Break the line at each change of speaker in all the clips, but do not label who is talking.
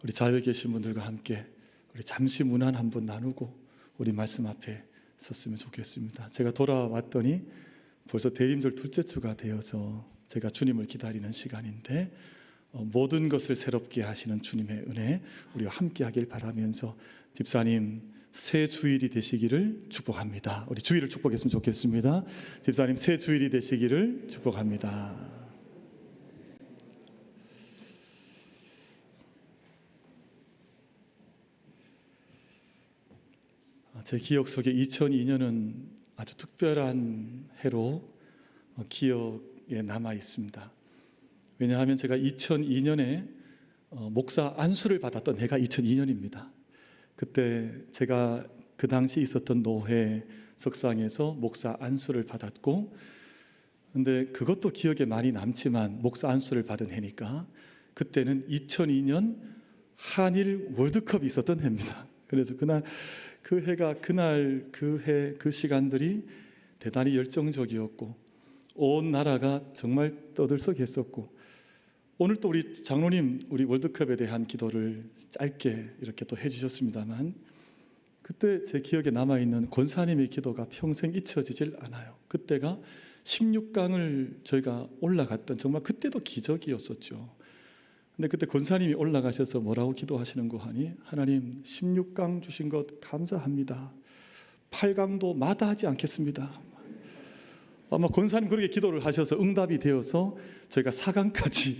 우리 자유에 계신 분들과 함께 우리 잠시 문안 한번 나누고 우리 말씀 앞에 섰으면 좋겠습니다. 제가 돌아왔더니 벌써 대림절 둘째 주가 되어서 제가 주님을 기다리는 시간인데 모든 것을 새롭게 하시는 주님의 은혜 우리와 함께 하길 바라면서 집사님 새 주일이 되시기를 축복합니다. 우리 주일을 축복했으면 좋겠습니다. 집사님 새 주일이 되시기를 축복합니다. 제 기억 속에 2002년은 아주 특별한 해로 기억에 남아 있습니다. 왜냐하면 제가 2002년에 목사 안수를 받았던 해가 2002년입니다. 그때 제가 그 당시 있었던 노회 석상에서 목사 안수를 받았고, 근데 그것도 기억에 많이 남지만 목사 안수를 받은 해니까 그때는 2002년 한일 월드컵이 있었던 해입니다. 그래서 그날 그 해가 그 시간들이 대단히 열정적이었고 온 나라가 정말 떠들썩했었고, 오늘 또 우리 장로님 우리 월드컵에 대한 기도를 짧게 이렇게 또 해주셨습니다만 그때 제 기억에 남아있는 권사님의 기도가 평생 잊혀지질 않아요. 그때가 16강을 저희가 올라갔던 정말 그때도 기적이었었죠. 근데 그때 권사님이 올라가셔서 뭐라고 기도하시는 거 하니, 하나님 16강 주신 것 감사합니다. 8강도 마다하지 않겠습니다. 아마 권사님 그렇게 기도를 하셔서 응답이 되어서 저희가 4강까지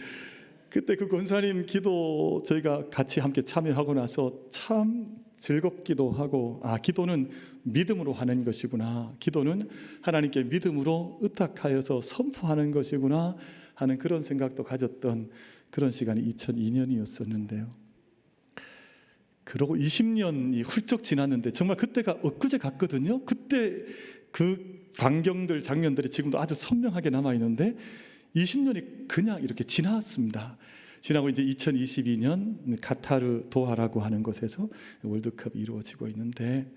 그때 그 권사님 기도 저희가 같이 함께 참여하고 나서 참 즐겁기도 하고, 기도는 믿음으로 하는 것이구나, 기도는 하나님께 믿음으로 의탁하여서 선포하는 것이구나 하는 그런 생각도 가졌던 그런 시간이 2002년이었었는데요. 그러고 20년이 훌쩍 지났는데 정말 그때가 엊그제 같거든요. 그때 그 광경들 장면들이 지금도 아주 선명하게 남아있는데 20년이 그냥 이렇게 지났습니다. 지나고 이제 2022년 카타르 도하라고 하는 곳에서 월드컵이 이루어지고 있는데,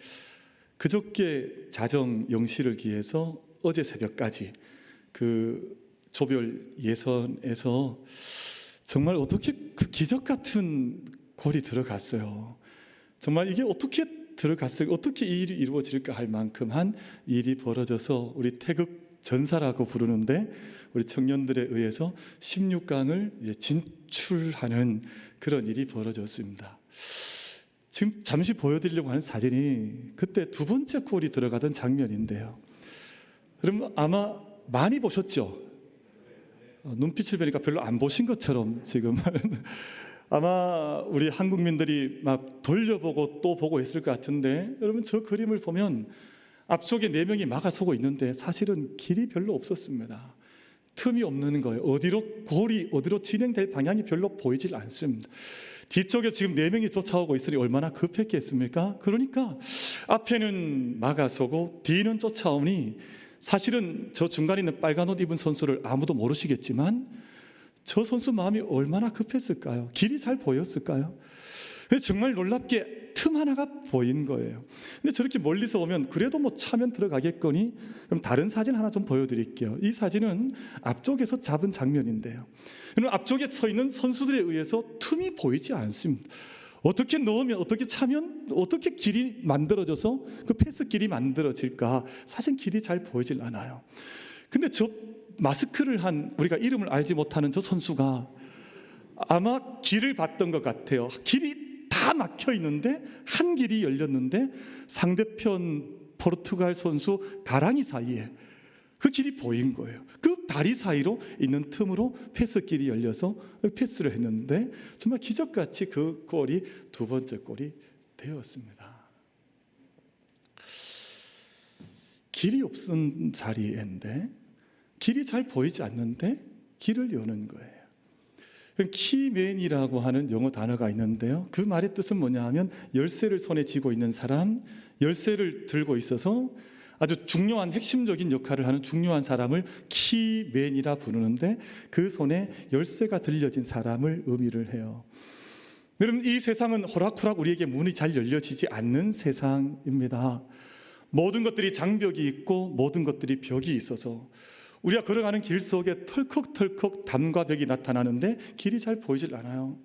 그저께 자정 영시를 기해서 어제 새벽까지 그 조별 예선에서 정말 어떻게 그 기적 같은 골이 들어갔어요. 정말 이게 어떻게 들어갔을까, 어떻게 이 일이 이루어질까 할 만큼 한 일이 벌어져서 우리 태극 전사라고 부르는데 우리 청년들에 의해서 16강을 진출하는 그런 일이 벌어졌습니다. 지금 잠시 보여드리려고 하는 사진이 그때 두 번째 골이 들어가던 장면인데요. 여러분 아마 많이 보셨죠? 눈빛을 보니까 별로 안 보신 것처럼 지금 아마 우리 한국민들이 막 돌려보고 또 보고 했을 것 같은데, 여러분 저 그림을 보면 앞쪽에 4명이 막아서고 있는데 사실은 길이 별로 없었습니다. 틈이 없는 거예요. 어디로 진행될 방향이 별로 보이질 않습니다. 뒤쪽에 지금 4명이 쫓아오고 있으니 얼마나 급했겠습니까? 그러니까 앞에는 막아서고 뒤는 쫓아오니 사실은 저 중간에 있는 빨간 옷 입은 선수를 아무도 모르시겠지만 저 선수 마음이 얼마나 급했을까요? 길이 잘 보였을까요? 정말 놀랍게 틈 하나가 보인 거예요. 근데 저렇게 멀리서 오면 그래도 뭐 차면 들어가겠거니, 그럼 다른 사진 하나 좀 보여드릴게요. 이 사진은 앞쪽에서 잡은 장면인데요. 앞쪽에 서 있는 선수들에 의해서 틈이 보이지 않습니다. 어떻게 넣으면, 어떻게 차면, 어떻게 길이 만들어져서 그 패스길이 만들어질까, 사실 길이 잘 보이질 않아요. 근데 저 마스크를 한 우리가 이름을 알지 못하는 저 선수가 아마 길을 봤던 것 같아요. 길이 다 막혀 있는데 한 길이 열렸는데 상대편 포르투갈 선수 가랑이 사이에 그 길이 보인 거예요. 그 다리 사이로 있는 틈으로 패스길이 열려서 패스를 했는데 정말 기적같이 그 골이 두 번째 골이 되었습니다. 길이 없은 자리인데, 길이 잘 보이지 않는데 길을 여는 거예요. 키맨이라고 하는 영어 단어가 있는데요. 그 말의 뜻은 뭐냐 하면 열쇠를 손에 쥐고 있는 사람, 열쇠를 들고 있어서 아주 중요한 핵심적인 역할을 하는 중요한 사람을 키맨이라 부르는데, 그 손에 열쇠가 들려진 사람을 의미를 해요. 여러분 이 세상은 호락호락 우리에게 문이 잘 열려지지 않는 세상입니다. 모든 것들이 장벽이 있고 모든 것들이 벽이 있어서 우리가 걸어가는 길 속에 털컥털컥 담과 벽이 나타나는데 길이 잘 보이질 않아요.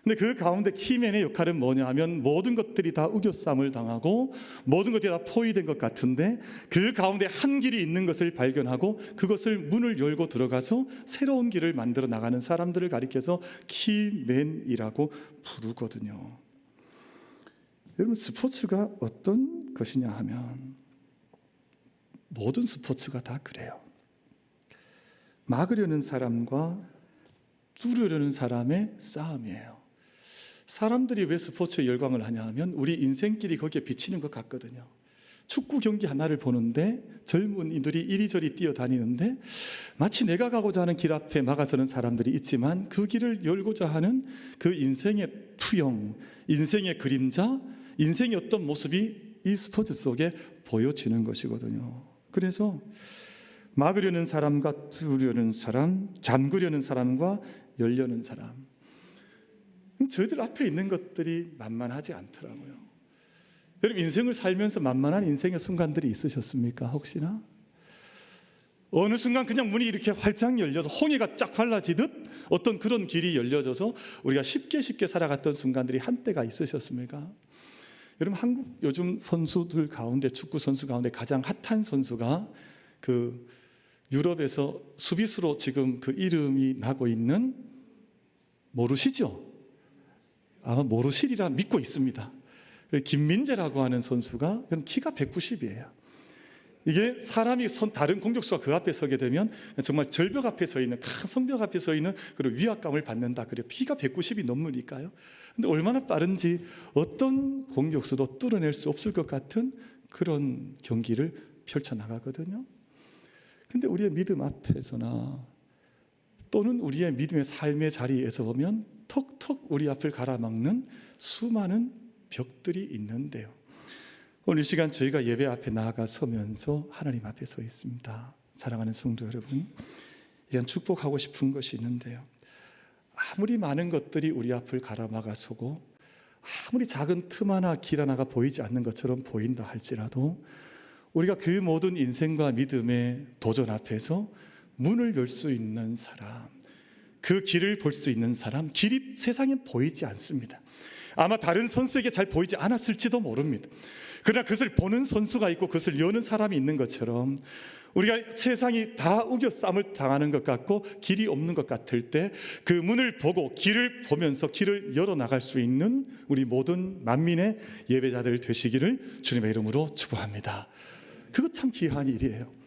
근데 그 가운데 키맨의 역할은 뭐냐 하면 모든 것들이 다 우겨쌈을 당하고 모든 것들이 다 포위된 것 같은데 그 가운데 한 길이 있는 것을 발견하고 그것을 문을 열고 들어가서 새로운 길을 만들어 나가는 사람들을 가리켜서 키맨이라고 부르거든요. 여러분, 스포츠가 어떤 것이냐 하면 모든 스포츠가 다 그래요. 막으려는 사람과 뚫으려는 사람의 싸움이에요. 사람들이 왜 스포츠에 열광을 하냐 하면 우리 인생길이 거기에 비치는 것 같거든요. 축구 경기 하나를 보는데 젊은이들이 이리저리 뛰어다니는데 마치 내가 가고자 하는 길 앞에 막아서는 사람들이 있지만 그 길을 열고자 하는 그 인생의 투영, 인생의 그림자, 인생의 어떤 모습이 이 스포츠 속에 보여지는 것이거든요. 그래서 막으려는 사람과 뚫으려는 사람, 잠그려는 사람과 열려는 사람, 저희들 앞에 있는 것들이 만만하지 않더라고요. 여러분, 인생을 살면서 만만한 인생의 순간들이 있으셨습니까? 혹시나? 어느 순간 그냥 문이 이렇게 활짝 열려서 홍해가 쫙 갈라지듯 어떤 그런 길이 열려져서 우리가 쉽게 살아갔던 순간들이 한때가 있으셨습니까? 여러분, 한국 요즘 선수들 가운데, 축구 선수 가운데 가장 핫한 선수가 그 유럽에서 수비수로 지금 그 이름이 나고 있는 모르시죠? 아마 모르시리라 믿고 있습니다. 김민재라고 하는 선수가 키가 190이에요. 이게 사람이 다른 공격수가 그 앞에 서게 되면 정말 절벽 앞에 서 있는, 큰 성벽 앞에 서 있는 그런 위압감을 받는다. 그래요. 키가 190이 넘으니까요. 근데 얼마나 빠른지 어떤 공격수도 뚫어낼 수 없을 것 같은 그런 경기를 펼쳐나가거든요. 근데 우리의 믿음 앞에서나 또는 우리의 믿음의 삶의 자리에서 보면 턱턱 우리 앞을 가로막는 수많은 벽들이 있는데요. 오늘 시간 저희가 예배 앞에 나아가 서면서 하나님 앞에 서 있습니다. 사랑하는 성도 여러분, 이건 축복하고 싶은 것이 있는데요. 아무리 많은 것들이 우리 앞을 가로막아 서고 아무리 작은 틈 하나 길 하나가 보이지 않는 것처럼 보인다 할지라도 우리가 그 모든 인생과 믿음의 도전 앞에서 문을 열 수 있는 사람, 그 길을 볼 수 있는 사람, 길이 세상에 보이지 않습니다. 아마 다른 선수에게 잘 보이지 않았을지도 모릅니다. 그러나 그것을 보는 선수가 있고 그것을 여는 사람이 있는 것처럼 우리가 세상이 다 우겨쌈을 당하는 것 같고 길이 없는 것 같을 때 그 문을 보고 길을 보면서 길을 열어나갈 수 있는 우리 모든 만민의 예배자들 되시기를 주님의 이름으로 축복합니다. 그거 참 귀한 일이에요.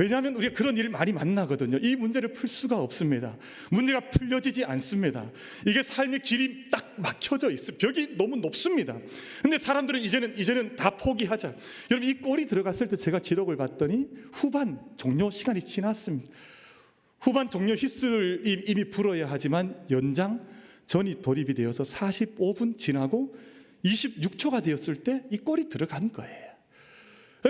왜냐하면 우리가 그런 일을 많이 만나거든요. 이 문제를 풀 수가 없습니다. 문제가 풀려지지 않습니다. 이게 삶의 길이 딱 막혀져 있어. 벽이 너무 높습니다. 근데 사람들은 이제는 다 포기하자. 여러분, 이 골이 들어갔을 때 제가 기록을 봤더니 후반 종료 시간이 지났습니다. 후반 종료 휘슬을 이미 불어야 하지만 연장 전이 돌입이 되어서 45분 지나고 26초가 되었을 때 이 골이 들어간 거예요.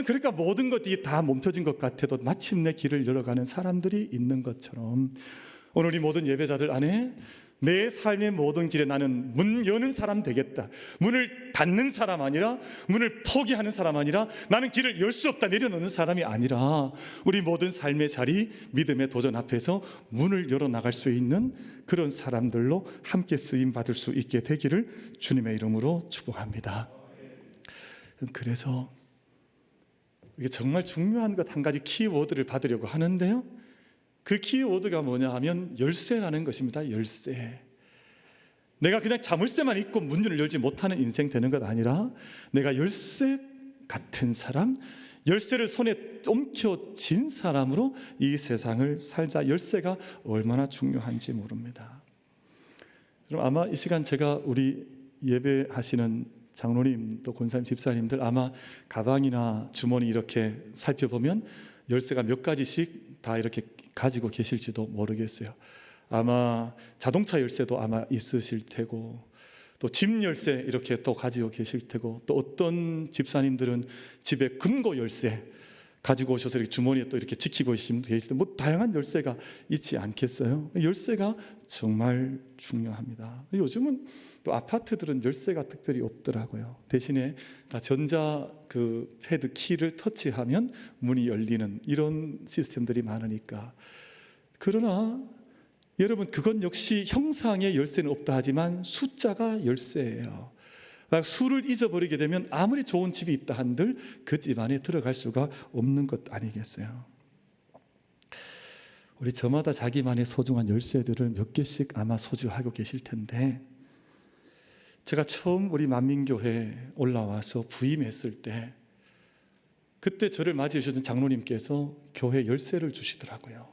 그러니까 모든 것이 다 멈춰진 것 같아도 마침내 길을 열어가는 사람들이 있는 것처럼 오늘 이 모든 예배자들 안에 내 삶의 모든 길에 나는 문 여는 사람 되겠다, 문을 닫는 사람 아니라 문을 포기하는 사람 아니라 나는 길을 열 수 없다 내려놓는 사람이 아니라 우리 모든 삶의 자리, 믿음의 도전 앞에서 문을 열어나갈 수 있는 그런 사람들로 함께 쓰임받을 수 있게 되기를 주님의 이름으로 축복합니다. 그래서 이게 정말 중요한 것 한 가지 키워드를 받으려고 하는데요, 그 키워드가 뭐냐 하면 열쇠라는 것입니다. 열쇠. 내가 그냥 자물쇠만 있고 문을 열지 못하는 인생 되는 것 아니라 내가 열쇠 같은 사람, 열쇠를 손에 옮겨진 사람으로 이 세상을 살자. 열쇠가 얼마나 중요한지 모릅니다. 그럼 아마 이 시간 제가 우리 예배하시는 장로님 또 권사님 집사님들 아마 가방이나 주머니 이렇게 살펴보면 열쇠가 몇 가지씩 다 이렇게 가지고 계실지도 모르겠어요. 아마 자동차 열쇠도 아마 있으실 테고 또 집 열쇠 이렇게 또 가지고 계실 테고 또 어떤 집사님들은 집에 금고 열쇠 가지고 오셔서 이렇게 주머니에 또 이렇게 지키고 계실 때 뭐 다양한 열쇠가 있지 않겠어요? 열쇠가 정말 중요합니다. 요즘은 또 아파트들은 열쇠가 특별히 없더라고요. 대신에 다 전자 그 패드 키를 터치하면 문이 열리는 이런 시스템들이 많으니까. 그러나 여러분, 그건 역시 형상의 열쇠는 없다 하지만 숫자가 열쇠예요. 수를 잊어버리게 되면 아무리 좋은 집이 있다 한들 그 집 안에 들어갈 수가 없는 것 아니겠어요? 우리 저마다 자기만의 소중한 열쇠들을 몇 개씩 아마 소유하고 계실 텐데, 제가 처음 우리 만민교회 올라와서 부임했을 때 그때 저를 맞이해 주신 장로님께서 교회 열쇠를 주시더라고요.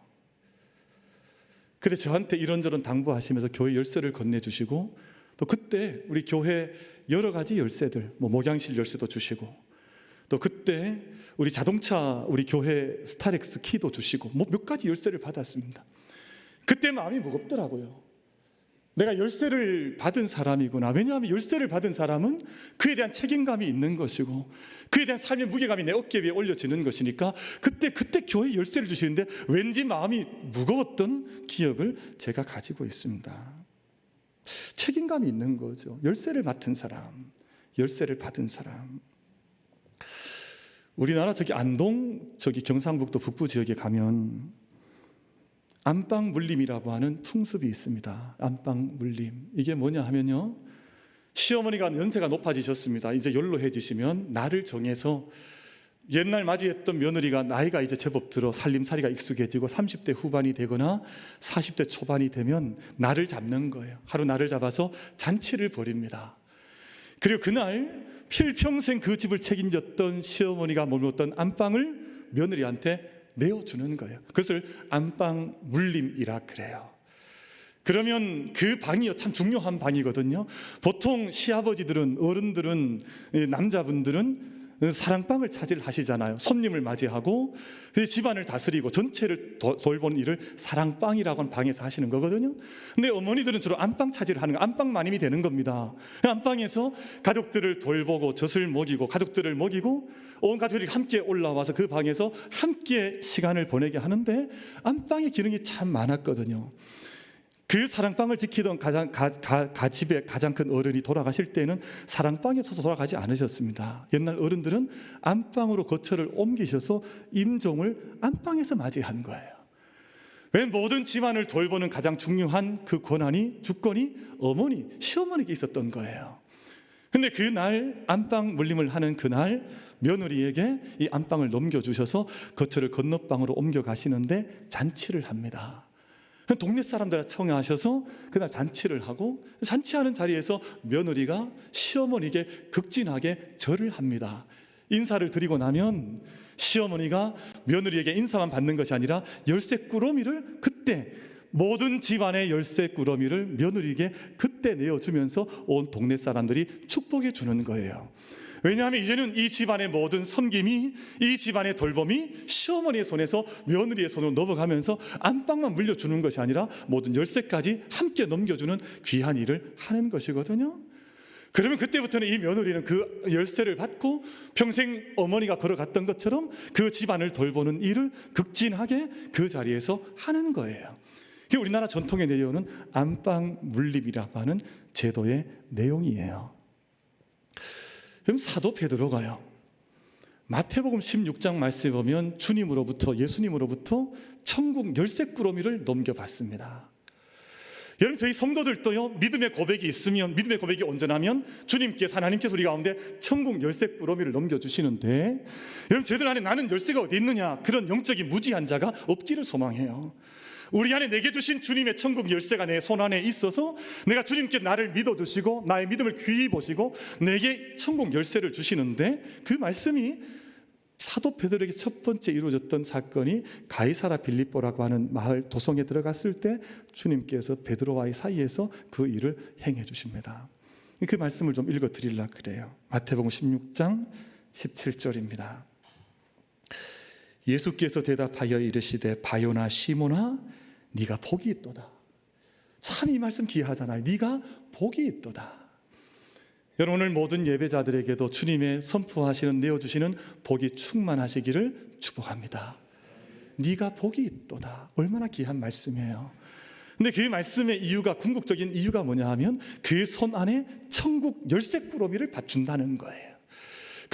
그래 저한테 이런저런 당부하시면서 교회 열쇠를 건네주시고, 또 그때 우리 교회 여러 가지 열쇠들, 목양실 열쇠도 주시고, 또 그때 우리 자동차 우리 교회 스타렉스 키도 주시고 몇 가지 열쇠를 받았습니다. 그때 마음이 무겁더라고요. 내가 열쇠를 받은 사람이구나. 왜냐하면 열쇠를 받은 사람은 그에 대한 책임감이 있는 것이고 그에 대한 삶의 무게감이 내 어깨 위에 올려지는 것이니까 그때 교회 열쇠를 주시는데 왠지 마음이 무거웠던 기억을 제가 가지고 있습니다. 책임감이 있는 거죠. 열쇠를 맡은 사람, 열쇠를 받은 사람. 우리나라 안동 경상북도 북부 지역에 가면 안방 물림이라고 하는 풍습이 있습니다. 안방 물림. 이게 뭐냐 하면요, 시어머니가 연세가 높아지셨습니다. 이제 연로해지시면 날을 정해서 옛날 맞이했던 며느리가 나이가 이제 제법 들어 살림살이가 익숙해지고 30대 후반이 되거나 40대 초반이 되면 날을 잡는 거예요. 하루 날을 잡아서 잔치를 벌입니다. 그리고 그날 필평생 그 집을 책임졌던 시어머니가 머물렀던 안방을 며느리한테 내어주는 거예요. 그것을 안방 물림이라 그래요. 그러면 그 방이 참 중요한 방이거든요. 보통 시아버지들은, 어른들은, 남자분들은 사랑방을 차지하시잖아요. 손님을 맞이하고 집안을 다스리고 전체를 돌보는 일을 사랑방이라고 하는 방에서 하시는 거거든요. 근데 어머니들은 주로 안방 차지를 하는 거, 안방 마님이 되는 겁니다. 안방에서 가족들을 돌보고 젖을 먹이고 가족들을 먹이고 온 가족들이 함께 올라와서 그 방에서 함께 시간을 보내게 하는데, 안방의 기능이 참 많았거든요. 그 사랑방을 지키던 집의 가장 큰 어른이 돌아가실 때는 사랑방에 서서 돌아가지 않으셨습니다. 옛날 어른들은 안방으로 거처를 옮기셔서 임종을 안방에서 맞이한 거예요. 왜? 모든 집안을 돌보는 가장 중요한 그 주권이 어머니, 시어머니에게 있었던 거예요. 근데 그날 안방 물림을 하는 그날 며느리에게 이 안방을 넘겨주셔서 거처를 건너방으로 옮겨가시는데 잔치를 합니다. 동네 사람들 청하셔서 그날 잔치를 하고, 잔치하는 자리에서 며느리가 시어머니에게 극진하게 절을 합니다. 인사를 드리고 나면 시어머니가 며느리에게 인사만 받는 것이 아니라 열쇠 꾸러미를, 그때 모든 집안의 열쇠 꾸러미를 며느리에게 그때 내어주면서 온 동네 사람들이 축복해 주는 거예요. 왜냐하면 이제는 이 집안의 모든 섬김이, 이 집안의 돌봄이 시어머니의 손에서 며느리의 손으로 넘어가면서 안방만 물려주는 것이 아니라 모든 열쇠까지 함께 넘겨주는 귀한 일을 하는 것이거든요. 그러면 그때부터는 이 며느리는 그 열쇠를 받고 평생 어머니가 걸어갔던 것처럼 그 집안을 돌보는 일을 극진하게 그 자리에서 하는 거예요. 그게 우리나라 전통의 내용은 안방 물림이라고 하는 제도의 내용이에요. 그럼 사도 베드로가요, 마태복음 16장 말씀에 보면 예수님으로부터 천국 열쇠 꾸러미를 넘겨받습니다. 여러분, 저희 성도들도요, 믿음의 고백이 있으면, 믿음의 고백이 온전하면 하나님께서 우리 가운데 천국 열쇠 꾸러미를 넘겨주시는데, 여러분, 저희들 안에 나는 열쇠가 어디 있느냐, 그런 영적인 무지한 자가 없기를 소망해요. 우리 안에 내게 주신 주님의 천국 열쇠가 내 손 안에 있어서 내가 주님께 나를 믿어주시고 나의 믿음을 귀히 보시고 내게 천국 열쇠를 주시는데, 그 말씀이 사도 베드로에게 첫 번째 이루어졌던 사건이 가이사라 빌립보라고 하는 마을 도성에 들어갔을 때 주님께서 베드로와의 사이에서 그 일을 행해 주십니다. 그 말씀을 좀 읽어 드리려고 그래요. 마태복음 16장 17절입니다. 예수께서 대답하여 이르시되 바요나 시몬아 네가 복이 있도다. 참 이 말씀 귀하잖아요. 네가 복이 있도다. 여러분, 오늘 모든 예배자들에게도 주님의 선포하시는, 내어주시는 복이 충만하시기를 축복합니다. 네가 복이 있도다. 얼마나 귀한 말씀이에요. 근데 그 말씀의 이유가, 궁극적인 이유가 뭐냐 하면 그 손 안에 천국 열쇠 꾸러미를 받준다는 거예요.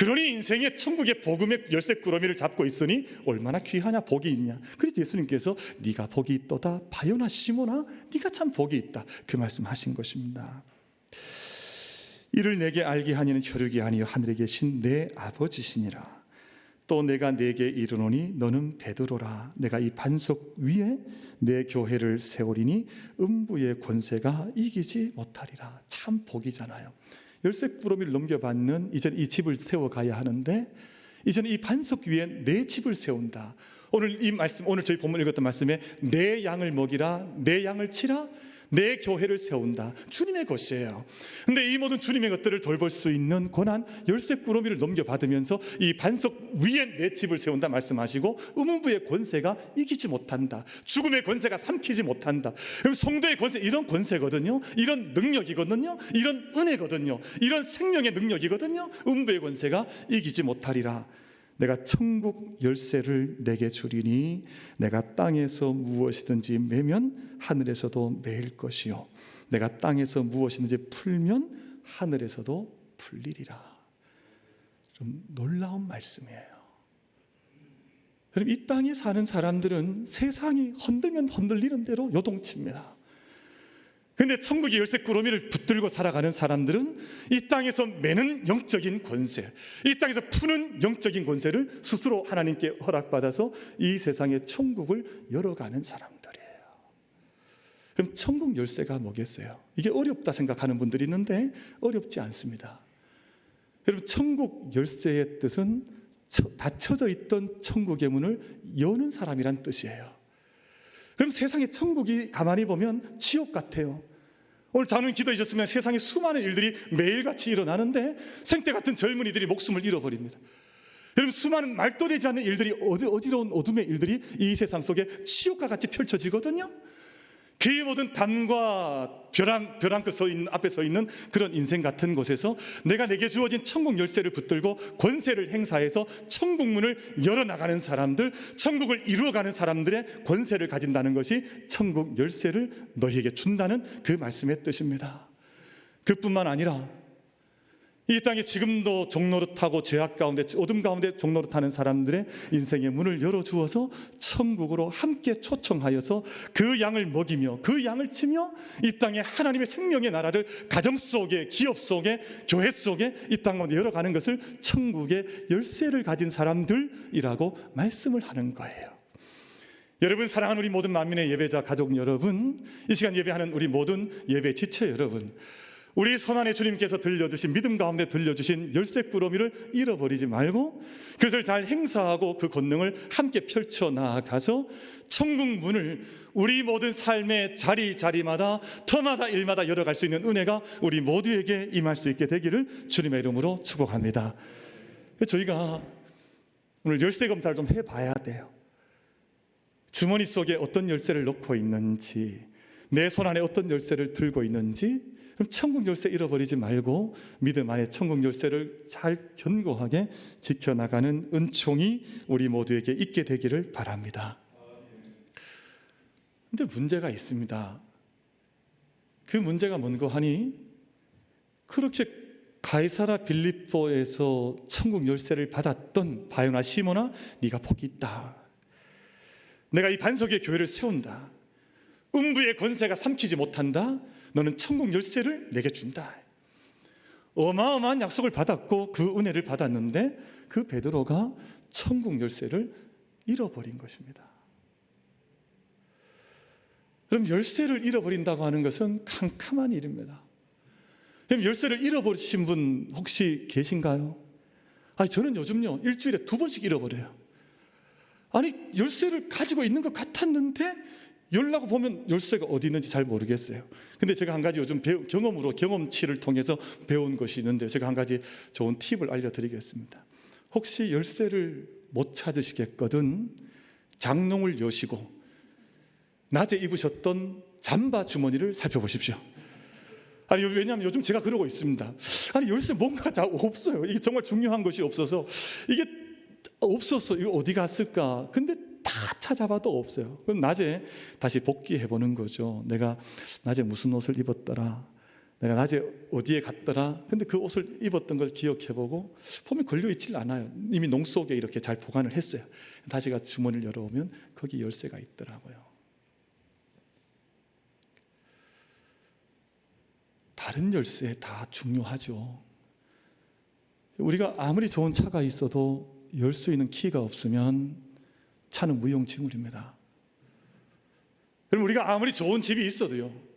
그러니 인생의 천국의 복음의 열쇠 꾸러미를 잡고 있으니 얼마나 귀하냐, 복이 있냐. 그래서 예수님께서 네가 복이 있도다 바요나 시몬아, 네가 참 복이 있다, 그 말씀하신 것입니다. 이를 내게 알게 하니는 혈육이 아니요 하늘에 계신 내 아버지시니라. 또 내가 내게 이르노니 너는 베드로라. 내가 이 반석 위에 내 교회를 세우리니 음부의 권세가 이기지 못하리라. 참 복이잖아요. 열쇠 꾸러미를 넘겨받는 이제는 이 집을 세워가야 하는데, 이제는 이 반석 위에 내 집을 세운다. 오늘 이 말씀, 오늘 저희 본문 읽었던 말씀에 내 양을 먹이라, 내 양을 치라, 내 교회를 세운다. 주님의 것이에요. 근데 이 모든 주님의 것들을 돌볼 수 있는 권한, 열쇠 꾸러미를 넘겨받으면서 이 반석 위에 내 집을 세운다 말씀하시고, 음부의 권세가 이기지 못한다, 죽음의 권세가 삼키지 못한다. 그럼 성도의 권세, 이런 권세거든요. 이런 능력이거든요. 이런 은혜거든요. 이런 생명의 능력이거든요. 음부의 권세가 이기지 못하리라. 내가 천국 열쇠를 내게 주리니 내가 땅에서 무엇이든지 매면 하늘에서도 매일 것이요 내가 땅에서 무엇이든지 풀면 하늘에서도 풀리리라. 좀 놀라운 말씀이에요. 그럼 이 땅에 사는 사람들은 세상이 흔들면 흔들리는 대로 요동칩니다. 근데 천국의 열쇠 꾸러미를 붙들고 살아가는 사람들은 이 땅에서 매는 영적인 권세, 이 땅에서 푸는 영적인 권세를 스스로 하나님께 허락받아서 이 세상의 천국을 열어가는 사람들이에요. 그럼 천국 열쇠가 뭐겠어요? 이게 어렵다 생각하는 분들이 있는데 어렵지 않습니다. 여러분, 천국 열쇠의 뜻은 닫혀져 있던 천국의 문을 여는 사람이란 뜻이에요. 그럼 세상의 천국이 가만히 보면 지옥 같아요. 오늘 잠언 기도하셨으면 세상에 수많은 일들이 매일같이 일어나는데 생때 같은 젊은이들이 목숨을 잃어버립니다. 여러분, 수많은 말도 되지 않는 일들이, 어지러운 어둠의 일들이 이 세상 속에 지옥과 같이 펼쳐지거든요. 그 모든 담과 벼랑 끝 앞에 서 있는 그런 인생 같은 곳에서 내가 내게 주어진 천국 열쇠를 붙들고 권세를 행사해서 천국 문을 열어나가는 사람들, 천국을 이루어가는 사람들의 권세를 가진다는 것이 천국 열쇠를 너희에게 준다는 그 말씀의 뜻입니다. 그뿐만 아니라 이 땅에 지금도 종노릇하고 죄악 가운데, 어둠 가운데 종노릇하는 사람들의 인생의 문을 열어주어서 천국으로 함께 초청하여서 그 양을 먹이며 그 양을 치며 이 땅에 하나님의 생명의 나라를 가정 속에, 기업 속에, 교회 속에 이 땅 가운데 열어가는 것을 천국의 열쇠를 가진 사람들이라고 말씀을 하는 거예요. 여러분, 사랑하는 우리 모든 만민의 예배자 가족 여러분, 이 시간 예배하는 우리 모든 예배 지체 여러분, 우리 손안에 주님께서 들려주신, 믿음 가운데 들려주신 열쇠 꾸러미를 잃어버리지 말고 그것을 잘 행사하고 그 권능을 함께 펼쳐나가서 천국 문을 우리 모든 삶의 자리마다, 터마다, 일마다 열어갈 수 있는 은혜가 우리 모두에게 임할 수 있게 되기를 주님의 이름으로 축복합니다. 저희가 오늘 열쇠 검사를 좀 해봐야 돼요. 주머니 속에 어떤 열쇠를 넣고 있는지, 내 손 안에 어떤 열쇠를 들고 있는지. 그럼 천국 열쇠 잃어버리지 말고 믿음 안에 천국 열쇠를 잘 견고하게 지켜나가는 은총이 우리 모두에게 있게 되기를 바랍니다. 그런데 문제가 있습니다. 그 문제가 뭔고 하니, 그렇게 가이사라 빌립보에서 천국 열쇠를 받았던 바요나 시몬아, 네가 복이 있다. 내가 이 반석의 교회를 세운다. 음부의 권세가 삼키지 못한다. 너는 천국 열쇠를 내게 준다. 어마어마한 약속을 받았고 그 은혜를 받았는데 그 베드로가 천국 열쇠를 잃어버린 것입니다. 그럼 열쇠를 잃어버린다고 하는 것은 캄캄한 일입니다. 그럼 열쇠를 잃어버리신 분 혹시 계신가요? 저는 요즘요, 일주일에 2번씩 잃어버려요. 열쇠를 가지고 있는 것 같았는데 열라고 보면 열쇠가 어디 있는지 잘 모르겠어요. 근데 제가 한 가지 요즘 경험치를 통해서 배운 것이 있는데, 제가 한 가지 좋은 팁을 알려드리겠습니다. 혹시 열쇠를 못 찾으시겠거든 장롱을 여시고 낮에 입으셨던 잠바 주머니를 살펴보십시오. 왜냐하면 요즘 제가 그러고 있습니다. 열쇠 뭔가 다 없어요. 이게 정말 중요한 것이 없어서, 이게 없었어. 이거 어디 갔을까? 근데 다 찾아봐도 없어요. 그럼 낮에 다시 복귀해 보는 거죠. 내가 낮에 무슨 옷을 입었더라, 내가 낮에 어디에 갔더라. 근데 그 옷을 입었던 걸 기억해보고 보면 걸려있질 않아요. 이미 농 속에 이렇게 잘 보관을 했어요. 다시 가 주머니를 열어보면 거기 열쇠가 있더라고요. 다른 열쇠 다 중요하죠. 우리가 아무리 좋은 차가 있어도 열 수 있는 키가 없으면 차는 무용지물입니다. 그럼 우리가 아무리 좋은 집이 있어도요,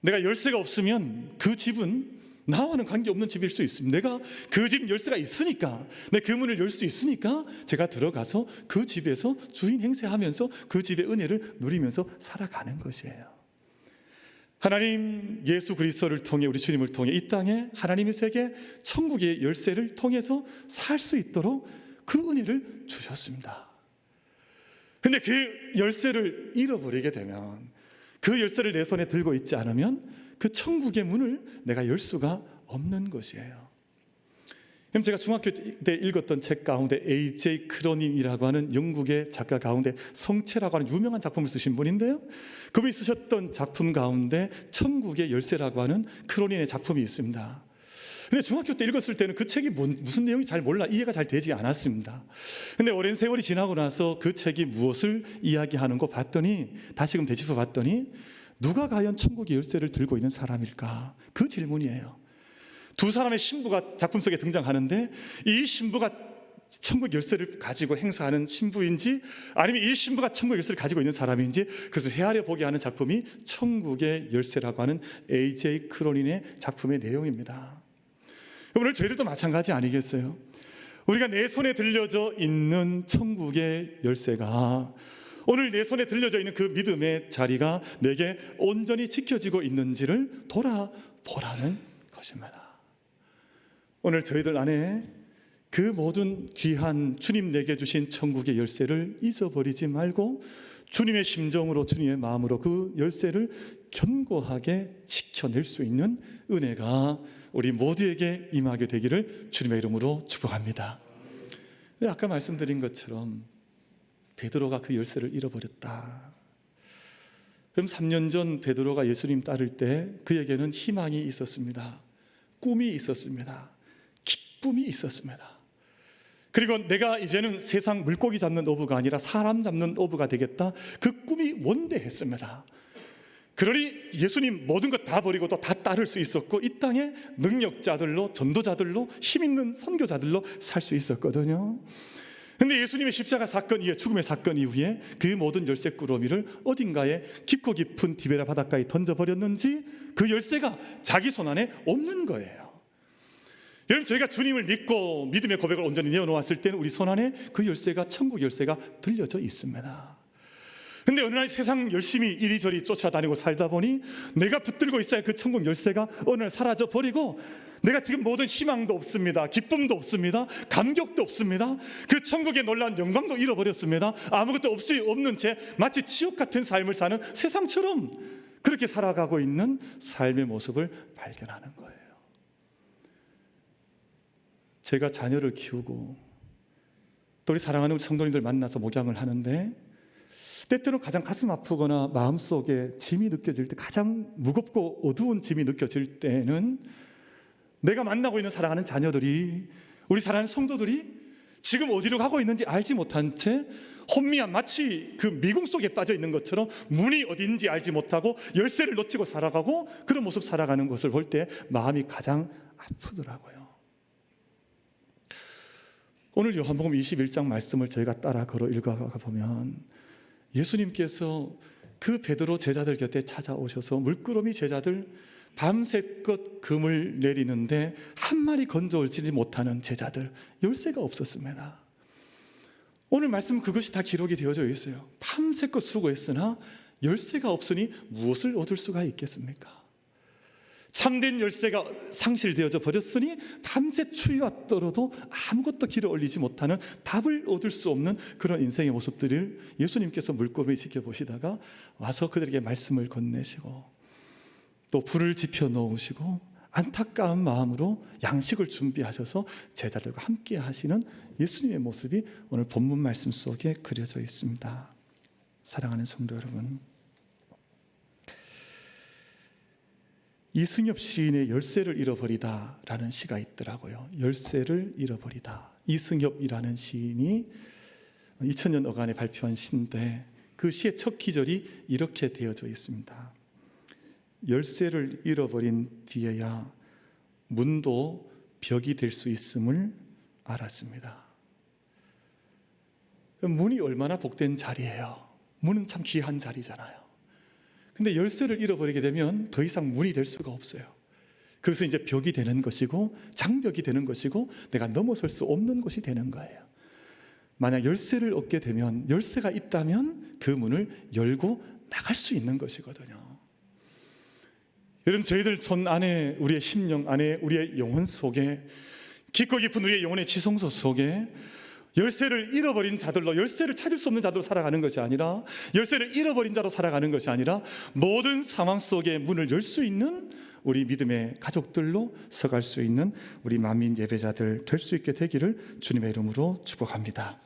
내가 열쇠가 없으면 그 집은 나와는 관계없는 집일 수 있습니다. 내가 그 집 열쇠가 있으니까, 내 그 문을 열 수 있으니까 제가 들어가서 그 집에서 주인 행세하면서 그 집의 은혜를 누리면서 살아가는 것이에요. 하나님 예수 그리스도를 통해, 우리 주님을 통해 이 땅에 하나님의 세계 천국의 열쇠를 통해서 살 수 있도록 그 은혜를 주셨습니다. 근데 그 열쇠를 잃어버리게 되면, 그 열쇠를 내 손에 들고 있지 않으면 그 천국의 문을 내가 열 수가 없는 것이에요. 그럼 제가 중학교 때 읽었던 책 가운데 A.J. 크로닌이라고 하는 영국의 작가 가운데 성체라고 하는 유명한 작품을 쓰신 분인데요, 그분이 쓰셨던 작품 가운데 천국의 열쇠라고 하는 크로닌의 작품이 있습니다. 근데 중학교 때 읽었을 때는 그 책이 무슨 내용인지 잘 몰라, 이해가 잘 되지 않았습니다. 근데 오랜 세월이 지나고 나서 그 책이 무엇을 이야기하는 거 봤더니, 다시금 되짚어 봤더니 누가 과연 천국의 열쇠를 들고 있는 사람일까? 그 질문이에요. 두 사람의 신부가 작품 속에 등장하는데, 이 신부가 천국 열쇠를 가지고 행사하는 신부인지 아니면 이 신부가 천국 열쇠를 가지고 있는 사람인지, 그것을 헤아려 보게 하는 작품이 천국의 열쇠라고 하는 A.J. 크로닌의 작품의 내용입니다. 오늘 저희들도 마찬가지 아니겠어요? 우리가 내 손에 들려져 있는 천국의 열쇠가, 오늘 내 손에 들려져 있는 그 믿음의 자리가 내게 온전히 지켜지고 있는지를 돌아보라는 것입니다. 오늘 저희들 안에 그 모든 귀한 주님 내게 주신 천국의 열쇠를 잊어버리지 말고, 주님의 심정으로, 주님의 마음으로 그 열쇠를 견고하게 지켜낼 수 있는 은혜가 우리 모두에게 임하게 되기를 주님의 이름으로 축복합니다. 아까 말씀드린 것처럼 베드로가 그 열쇠를 잃어버렸다. 그럼 3년 전 베드로가 예수님 따를 때 그에게는 희망이 있었습니다. 꿈이 있었습니다. 기쁨이 있었습니다. 그리고 내가 이제는 세상 물고기 잡는 어부가 아니라 사람 잡는 어부가 되겠다, 그 꿈이 원대했습니다. 그러니 예수님 모든 것 다 버리고 또 다 따를 수 있었고, 이 땅에 능력자들로, 전도자들로, 힘있는 선교자들로 살 수 있었거든요. 그런데 예수님의 십자가 사건 이후에, 죽음의 사건 이후에 그 모든 열쇠 꾸러미를 어딘가에 깊고 깊은 디베라 바닷가에 던져버렸는지 그 열쇠가 자기 손 안에 없는 거예요. 여러분, 저희가 주님을 믿고 믿음의 고백을 온전히 내어놓았을 때는 우리 손 안에 그 열쇠가, 천국 열쇠가 들려져 있습니다. 근데 어느 날 세상 열심히 이리저리 쫓아다니고 살다 보니 내가 붙들고 있어야 할 그 천국 열쇠가 어느 날 사라져 버리고, 내가 지금 모든 희망도 없습니다. 기쁨도 없습니다. 감격도 없습니다. 그 천국의 놀라운 영광도 잃어버렸습니다. 아무것도 없는 채 마치 지옥 같은 삶을 사는 세상처럼 그렇게 살아가고 있는 삶의 모습을 발견하는 거예요. 제가 자녀를 키우고 또 우리 사랑하는 성도님들 만나서 목양을 하는데, 때때로 가장 가슴 아프거나 마음속에 짐이 느껴질 때, 가장 무겁고 어두운 짐이 느껴질 때는 내가 만나고 있는 사랑하는 자녀들이, 우리 사랑하는 성도들이 지금 어디로 가고 있는지 알지 못한 채 혼미한, 마치 그 미궁 속에 빠져 있는 것처럼 문이 어딘지 알지 못하고 열쇠를 놓치고 살아가고, 그런 모습 살아가는 것을 볼 때 마음이 가장 아프더라고요. 오늘 요한복음 21장 말씀을 저희가 따라 걸어 읽어가 보면, 예수님께서 그 베드로 제자들 곁에 찾아오셔서 물끄러미 제자들 밤새껏 금을 내리는데 한 마리 건져올지 못하는 제자들, 열쇠가 없었습니다. 오늘 말씀 그것이 다 기록이 되어져 있어요. 밤새껏 수고했으나 열쇠가 없으니 무엇을 얻을 수가 있겠습니까? 참된 열쇠가 상실되어져 버렸으니 밤새 추위가 떨어도 아무것도 길을 올리지 못하는, 답을 얻을 수 없는 그런 인생의 모습들을 예수님께서 물고기 지켜보시다가 와서 그들에게 말씀을 건네시고, 또 불을 지펴 놓으시고 안타까운 마음으로 양식을 준비하셔서 제자들과 함께 하시는 예수님의 모습이 오늘 본문 말씀 속에 그려져 있습니다. 사랑하는 성도 여러분, 이승엽 시인의 열쇠를 잃어버리다라는 시가 있더라고요. 열쇠를 잃어버리다. 이승엽이라는 시인이 2000년 어간에 발표한 시인데 그 시의 첫 기절이 이렇게 되어져 있습니다. 열쇠를 잃어버린 뒤에야 문도 벽이 될 수 있음을 알았습니다. 문이 얼마나 복된 자리예요. 문은 참 귀한 자리잖아요. 근데 열쇠를 잃어버리게 되면 더 이상 문이 될 수가 없어요. 그래서 이제 벽이 되는 것이고 장벽이 되는 것이고 내가 넘어설 수 없는 것이 되는 거예요. 만약 열쇠를 얻게 되면, 열쇠가 있다면 그 문을 열고 나갈 수 있는 것이거든요. 여러분, 저희들 손 안에, 우리의 심령 안에, 우리의 영혼 속에, 깊고 깊은 우리의 영혼의 지성소 속에 열쇠를 잃어버린 자들로, 열쇠를 찾을 수 없는 자들로 살아가는 것이 아니라, 열쇠를 잃어버린 자로 살아가는 것이 아니라 모든 상황 속에 문을 열 수 있는 우리 믿음의 가족들로 서갈 수 있는 우리 만민 예배자들 될 수 있게 되기를 주님의 이름으로 축복합니다.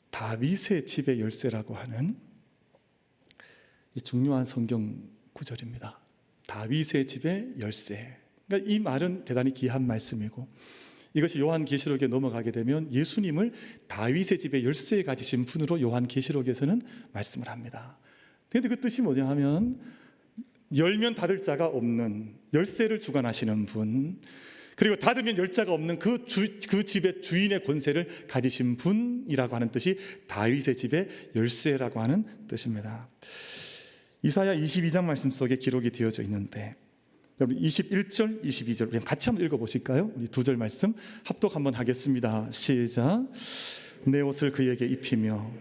다윗의 집의 열쇠라고 하는 이 중요한 성경 구절입니다. 다윗의 집의 열쇠. 그러니까 이 말은 대단히 귀한 말씀이고, 이것이 요한계시록에 넘어가게 되면 예수님을 다윗의 집의 열쇠 가지신 분으로 요한계시록에서는 말씀을 합니다. 그런데 그 뜻이 뭐냐 하면, 열면 닫을 자가 없는, 열쇠를 주관하시는 분, 그리고 닫으면 열 자가 없는 그 집의 주인의 권세를 가지신 분이라고 하는 뜻이 다윗의 집의 열쇠라고 하는 뜻입니다. 이사야 22장 말씀 속에 기록이 되어져 있는데, 여러분 21절, 22절 우리 같이 한번 읽어보실까요? 우리 두 절 말씀 합독 한번 하겠습니다. 시작. 내 옷을 그에게 입히며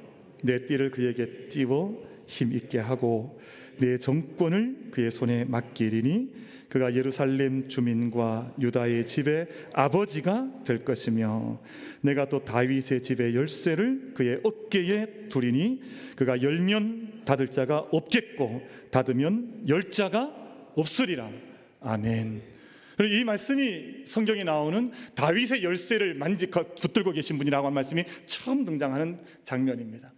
내 띠를 그에게 띠워 힘있게 하고 내 정권을 그의 손에 맡기리니 그가 예루살렘 주민과 유다의 집의 아버지가 될 것이며 내가 또 다윗의 집의 열쇠를 그의 어깨에 두리니 그가 열면 닫을 자가 없겠고 닫으면 열 자가 없으리라. 아멘. 이 말씀이 성경에 나오는 다윗의 열쇠를 붙들고 계신 분이라고 하는 말씀이 처음 등장하는 장면입니다.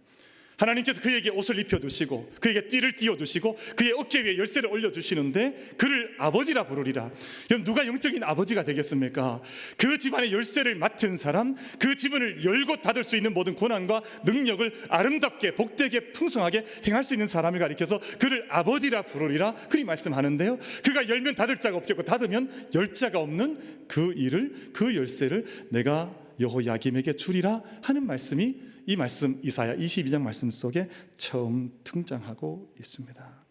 하나님께서 그에게 옷을 입혀두시고 그에게 띠를 띄워두시고 그의 어깨 위에 열쇠를 올려주시는데 그를 아버지라 부르리라. 그럼 누가 영적인 아버지가 되겠습니까? 그 집안의 열쇠를 맡은 사람, 그 집안을 열고 닫을 수 있는 모든 권한과 능력을 아름답게 복되게 풍성하게 행할 수 있는 사람을 가리켜서 그를 아버지라 부르리라 그리 말씀하는데요, 그가 열면 닫을 자가 없겠고 닫으면 열 자가 없는 그 일을, 그 열쇠를 내가 여호야김에게 주리라 하는 말씀이 이 말씀 이사야 22장 말씀 속에 처음 등장하고 있습니다.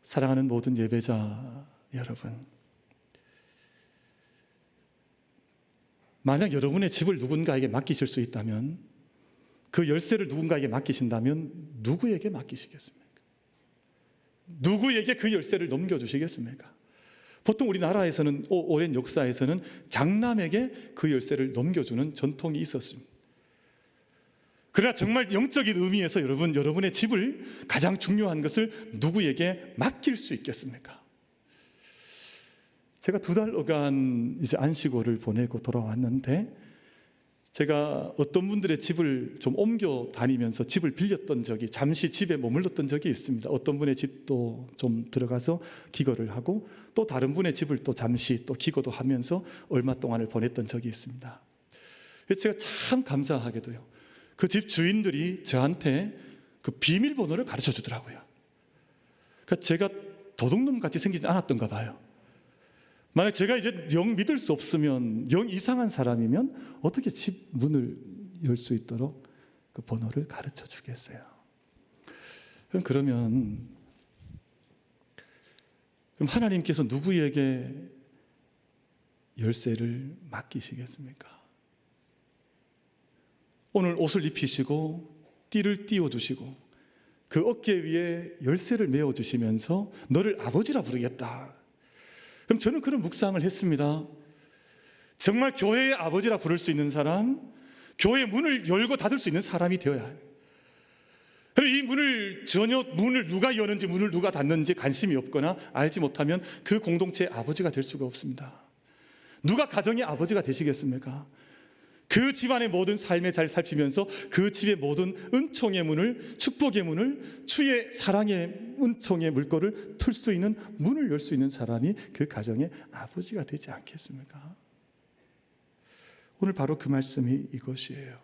사랑하는 모든 예배자 여러분, 만약 여러분의 집을 누군가에게 맡기실 수 있다면, 그 열쇠를 누군가에게 맡기신다면 누구에게 맡기시겠습니까? 누구에게 그 열쇠를 넘겨주시겠습니까? 보통 우리나라에서는, 오랜 역사에서는 장남에게 그 열쇠를 넘겨주는 전통이 있었습니다. 그러나 정말 영적인 의미에서 여러분의 집을, 가장 중요한 것을 누구에게 맡길 수 있겠습니까? 제가 2달간 이제 안식월을 보내고 돌아왔는데, 제가 어떤 분들의 집을 좀 옮겨 다니면서 집을 빌렸던 적이, 잠시 집에 머물렀던 적이 있습니다. 어떤 분의 집도 좀 들어가서 기거를 하고, 또 다른 분의 집을 또 잠시 또 기거도 하면서 얼마 동안을 보냈던 적이 있습니다. 그래서 제가 참 감사하게도요, 그 집 주인들이 저한테 그 비밀번호를 가르쳐 주더라고요. 그러니까 제가 도둑놈 같이 생기지 않았던가 봐요. 만약 제가 이제 영 믿을 수 없으면, 영 이상한 사람이면 어떻게 집 문을 열 수 있도록 그 번호를 가르쳐 주겠어요? 그럼 하나님께서 누구에게 열쇠를 맡기시겠습니까? 오늘 옷을 입히시고 띠를 띄워주시고 그 어깨 위에 열쇠를 메어주시면서 너를 아버지라 부르겠다. 그럼 저는 그런 묵상을 했습니다. 정말 교회의 아버지라 부를 수 있는 사람, 교회의 문을 열고 닫을 수 있는 사람이 되어야 해요. 그리고 이 문을 누가 여는지, 문을 누가 닫는지 관심이 없거나 알지 못하면 그 공동체의 아버지가 될 수가 없습니다. 누가 가정의 아버지가 되시겠습니까? 그 집안의 모든 삶의 잘 살피면서 그 집의 모든 은총의 문을, 축복의 문을, 주의 사랑의 은총의 물꼬를 틀 수 있는 문을 열 수 있는 사람이 그 가정의 아버지가 되지 않겠습니까? 오늘 바로 그 말씀이 이것이에요.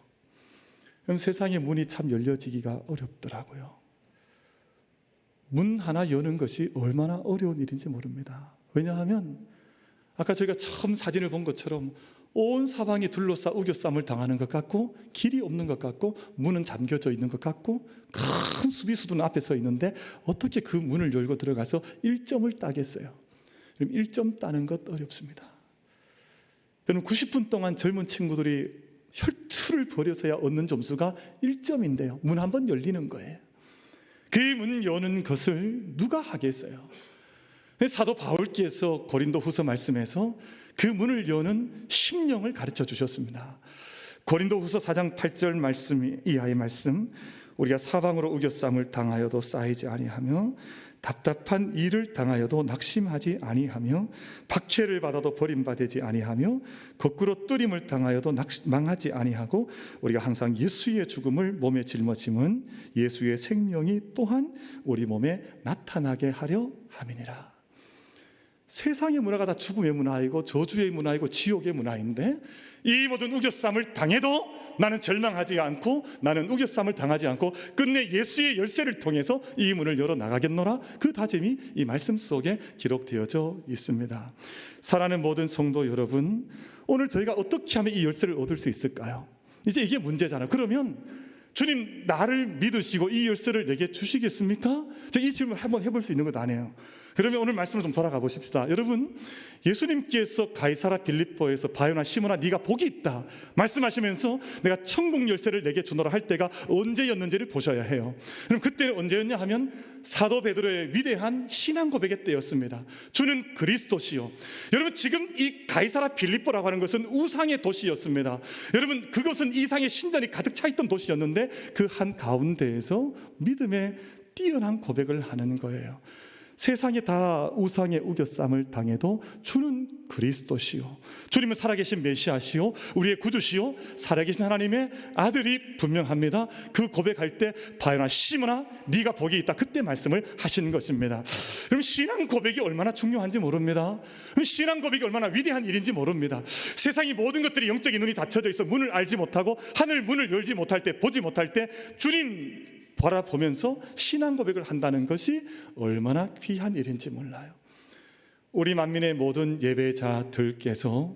그럼 세상의 문이 참 열려지기가 어렵더라고요. 문 하나 여는 것이 얼마나 어려운 일인지 모릅니다. 왜냐하면 아까 저희가 처음 사진을 본 것처럼 온 사방이 둘러싸 우겨쌈을 당하는 것 같고, 길이 없는 것 같고, 문은 잠겨져 있는 것 같고, 큰 수비수들은 앞에 서 있는데 어떻게 그 문을 열고 들어가서 1점을 따겠어요? 그럼 1점 따는 것 어렵습니다. 여러분, 90분 동안 젊은 친구들이 혈투를 벌여서야 얻는 점수가 1점인데요. 문 한 번 열리는 거예요. 그 문 여는 것을 누가 하겠어요? 사도 바울께서 고린도 후서 말씀에서 그 문을 여는 심령을 가르쳐 주셨습니다. 고린도 후서 4장 8절 말씀 이하의 말씀, 우리가 사방으로 우겨쌈을 당하여도 쌓이지 아니하며 답답한 일을 당하여도 낙심하지 아니하며 박해를 받아도 버림받지 아니하며 거꾸로 뜨림을 당하여도 망하지 아니하고 우리가 항상 예수의 죽음을 몸에 짊어짐은 예수의 생명이 또한 우리 몸에 나타나게 하려 함이니라. 세상의 문화가 다 죽음의 문화이고 저주의 문화이고 지옥의 문화인데, 이 모든 우겨쌈을 당해도 나는 절망하지 않고, 나는 우겨쌈을 당하지 않고 끝내 예수의 열쇠를 통해서 이 문을 열어 나가겠노라. 그 다짐이 이 말씀 속에 기록되어져 있습니다. 사랑하는 모든 성도 여러분, 오늘 저희가 어떻게 하면 이 열쇠를 얻을 수 있을까요? 이제 이게 문제잖아요. 그러면 주님, 나를 믿으시고 이 열쇠를 내게 주시겠습니까? 이 질문을 한번 해볼 수 있는 것 아니에요. 그러면 오늘 말씀을 좀 돌아가 보십시다. 여러분, 예수님께서 가이사라 빌립보에서 바요나 시몬아 네가 복이 있다 말씀하시면서 내가 천국 열쇠를 내게 주노라 할 때가 언제였는지를 보셔야 해요. 그럼 그때는 언제였냐 하면 사도 베드로의 위대한 신앙 고백의 때였습니다. 주는 그리스도시요. 여러분, 지금 이 가이사라 빌립보라고 하는 것은 우상의 도시였습니다. 여러분, 그것은 이상의 신전이 가득 차 있던 도시였는데 그 한 가운데에서 믿음의 뛰어난 고백을 하는 거예요. 세상에 다 우상의 우겨쌈을 당해도 주는 그리스도시요, 주님은 살아계신 메시아시요, 우리의 구주시요, 살아계신 하나님의 아들이 분명합니다. 그 고백할 때 바요나 시몬아 네가 복이 있다, 그때 말씀을 하시는 것입니다. 그럼 신앙 고백이 얼마나 중요한지 모릅니다. 신앙 고백이 얼마나 위대한 일인지 모릅니다. 세상의 모든 것들이 영적인 눈이 닫혀져 있어 문을 알지 못하고 하늘 문을 열지 못할 때, 보지 못할 때 주님 바라보면서 신앙 고백을 한다는 것이 얼마나 귀한 일인지 몰라요. 우리 만민의 모든 예배자들께서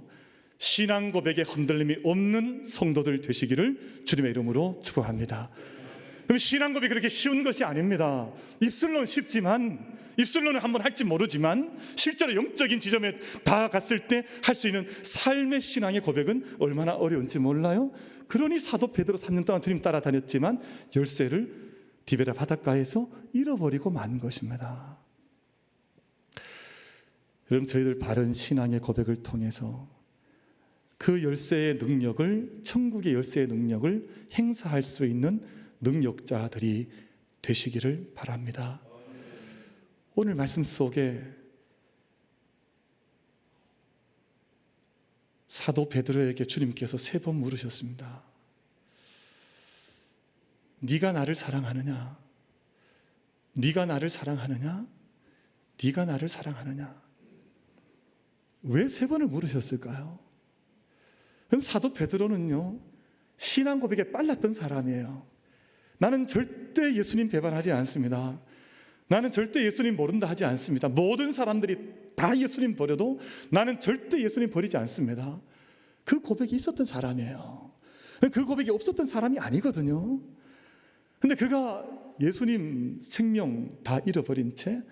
신앙 고백에 흔들림이 없는 성도들 되시기를 주님의 이름으로 축복합니다. 신앙 고백이 그렇게 쉬운 것이 아닙니다. 입술로는 쉽지만, 입술로는 한번 할지 모르지만 실제로 영적인 지점에 다 갔을 때 할 수 있는 삶의 신앙의 고백은 얼마나 어려운지 몰라요. 그러니 사도 베드로 3년 동안 주님 따라다녔지만 열쇠를 디베라 바닷가에서 잃어버리고 만 것입니다. 여러분, 저희들 바른 신앙의 고백을 통해서 그 열쇠의 능력을, 천국의 열쇠의 능력을 행사할 수 있는 능력자들이 되시기를 바랍니다. 오늘 말씀 속에 사도 베드로에게 주님께서 3번 물으셨습니다. 네가 나를 사랑하느냐? 네가 나를 사랑하느냐? 네가 나를 사랑하느냐? 왜 3번을 물으셨을까요? 그럼 사도 베드로는요, 신앙 고백에 빨랐던 사람이에요. 나는 절대 예수님 배반하지 않습니다. 나는 절대 예수님 모른다 하지 않습니다. 모든 사람들이 다 예수님 버려도 나는 절대 예수님 버리지 않습니다. 그 고백이 있었던 사람이에요. 그 고백이 없었던 사람이 아니거든요. 근데 그가 예수님 생명 다 잃어버린 채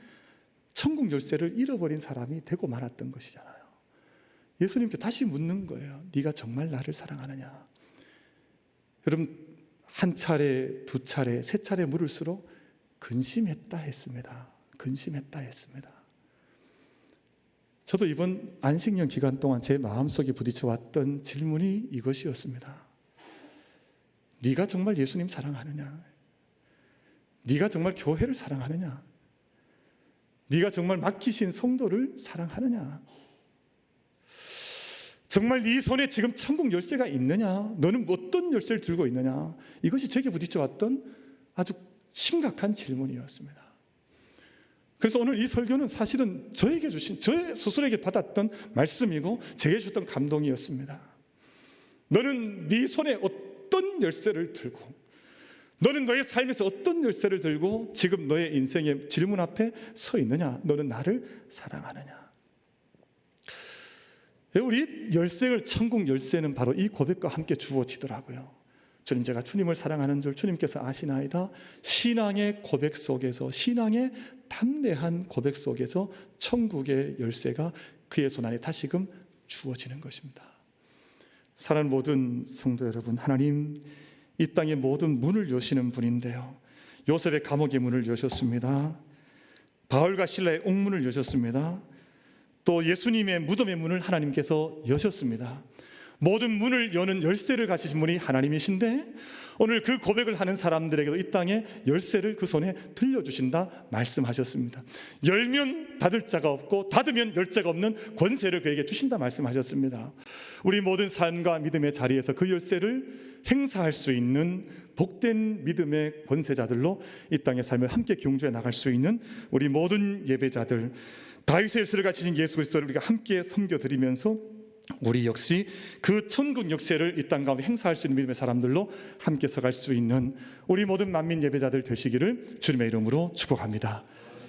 천국 열쇠를 잃어버린 사람이 되고 말았던 것이잖아요. 예수님께 다시 묻는 거예요. 네가 정말 나를 사랑하느냐? 여러분, 한 차례, 두 차례, 세 차례 물을수록 근심했다 했습니다. 근심했다 했습니다. 저도 이번 안식년 기간 동안 제 마음속에 부딪혀왔던 질문이 이것이었습니다. 네가 정말 예수님 사랑하느냐? 네가 정말 교회를 사랑하느냐? 네가 정말 맡기신 성도를 사랑하느냐? 정말 네 손에 지금 천국 열쇠가 있느냐? 너는 어떤 열쇠를 들고 있느냐? 이것이 제게 부딪혀 왔던 아주 심각한 질문이었습니다. 그래서 오늘 이 설교는 사실은 저에게 주신, 저 스스로에게 받았던 말씀이고 제게 주셨던 감동이었습니다. 너는 네 손에 어떤 열쇠를 들고, 너는 너의 삶에서 어떤 열쇠를 들고 지금 너의 인생의 질문 앞에 서 있느냐? 너는 나를 사랑하느냐? 우리 열쇠를, 천국 열쇠는 바로 이 고백과 함께 주어지더라고요. 주님, 제가 주님을 사랑하는 줄 주님께서 아시나이다. 신앙의 고백 속에서, 신앙의 담대한 고백 속에서 천국의 열쇠가 그의 손 안에 다시금 주어지는 것입니다. 사랑하는 모든 성도 여러분, 하나님 이 땅의 모든 문을 여시는 분인데요, 요셉의 감옥의 문을 여셨습니다. 바울과 실라의 옥문을 여셨습니다. 또 예수님의 무덤의 문을 하나님께서 여셨습니다. 모든 문을 여는 열쇠를 가지신 분이 하나님이신데, 오늘 그 고백을 하는 사람들에게도 이 땅에 열쇠를 그 손에 들려주신다 말씀하셨습니다. 열면 닫을 자가 없고 닫으면 열 자가 없는 권세를 그에게 주신다 말씀하셨습니다. 우리 모든 삶과 믿음의 자리에서 그 열쇠를 행사할 수 있는 복된 믿음의 권세자들로 이 땅의 삶을 함께 경주해 나갈 수 있는 우리 모든 예배자들, 다윗의 열쇠를 가지신 예수 그리스도를 우리가 함께 섬겨드리면서 우리 역시 그 천국 역사를 이 땅 가운데 행사할 수 있는 믿음의 사람들로 함께 서갈 수 있는 우리 모든 만민 예배자들 되시기를 주님의 이름으로 축복합니다.